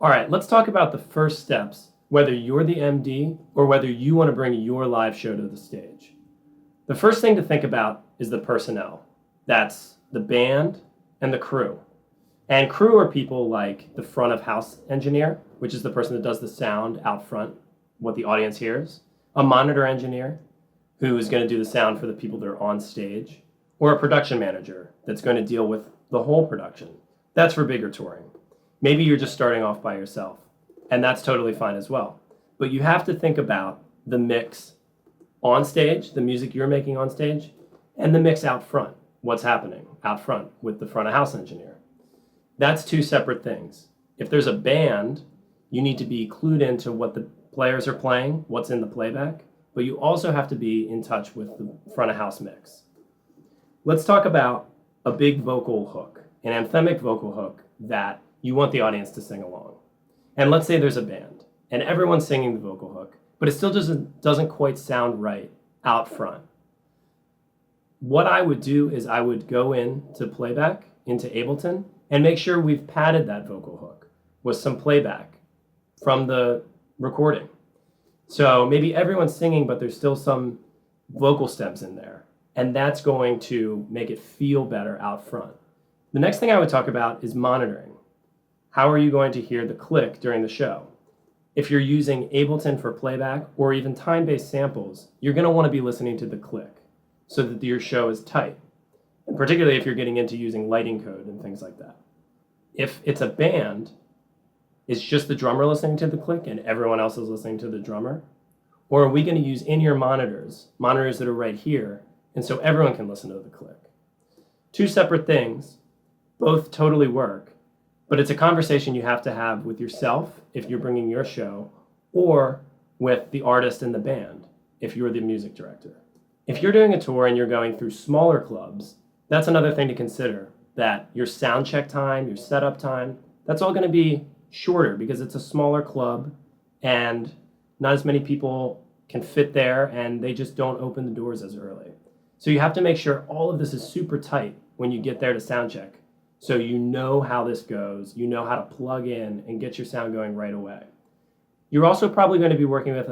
All right, let's talk about the first steps, whether you're the MD or whether you want to bring your live show to the stage. The first thing to think about is the personnel. That's the band and the crew. And crew are people like the front of house engineer, which is the person that does the sound out front, what the audience hears, a monitor engineer, who is going to do the sound for the people that are on stage, or a production manager that's going to deal with the whole production. That's for bigger touring. Maybe you're just starting off by yourself, and that's totally fine as well. But you have to think about the mix on stage, the music you're making on stage, and the mix out front, what's happening out front with the front of house engineer. That's two separate things. If there's a band, you need to be clued into what the players are playing, what's in the playback, but you also have to be in touch with the front of house mix. Let's talk about a big vocal hook, an anthemic vocal hook that you want the audience to sing along. And let's say there's a band and everyone's singing the vocal hook, but it still doesn't quite sound right out front. What I would do is I would go into playback, into Ableton, and make sure we've padded that vocal hook with some playback from the recording. So maybe everyone's singing, but there's still some vocal stems in there. And that's going to make it feel better out front. The next thing I would talk about is monitoring. How are you going to hear the click during the show? If you're using Ableton for playback or even time-based samples, you're going to want to be listening to the click so that your show is tight. And particularly if you're getting into using lighting code and things like that. If it's a band, it's just the drummer listening to the click and everyone else is listening to the drummer? Or are we going to use in-ear monitors that are right here, and so everyone can listen to the click? Two separate things, both totally work, but it's a conversation you have to have with yourself if you're bringing your show, or with the artist and the band if you're the music director. If you're doing a tour and you're going through smaller clubs, that's another thing to consider, that your sound check time, your setup time, that's all going to be shorter because it's a smaller club and not as many people can fit there and they just don't open the doors as early. So you have to make sure all of this is super tight when you get there to sound check. So you know how this goes, you know how to plug in and get your sound going right away. You're also probably going to be working with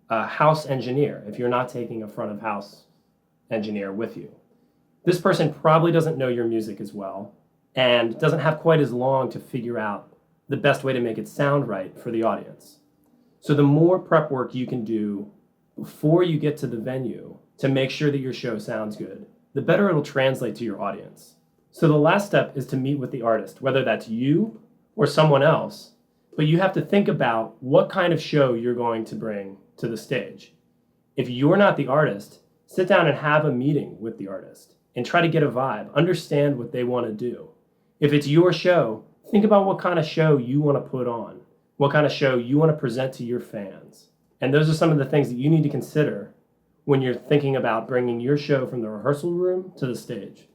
a house engineer if you're not taking a front of house engineer with you. This person probably doesn't know your music as well and doesn't have quite as long to figure out the best way to make it sound right for the audience. So the more prep work you can do before you get to the venue to make sure that your show sounds good, the better it'll translate to your audience. So the last step is to meet with the artist, whether that's you or someone else, but you have to think about what kind of show you're going to bring to the stage. If you're not the artist, sit down and have a meeting with the artist and try to get a vibe, understand what they want to do. If it's your show, think about what kind of show you want to put on, what kind of show you want to present to your fans. And those are some of the things that you need to consider when you're thinking about bringing your show from the rehearsal room to the stage.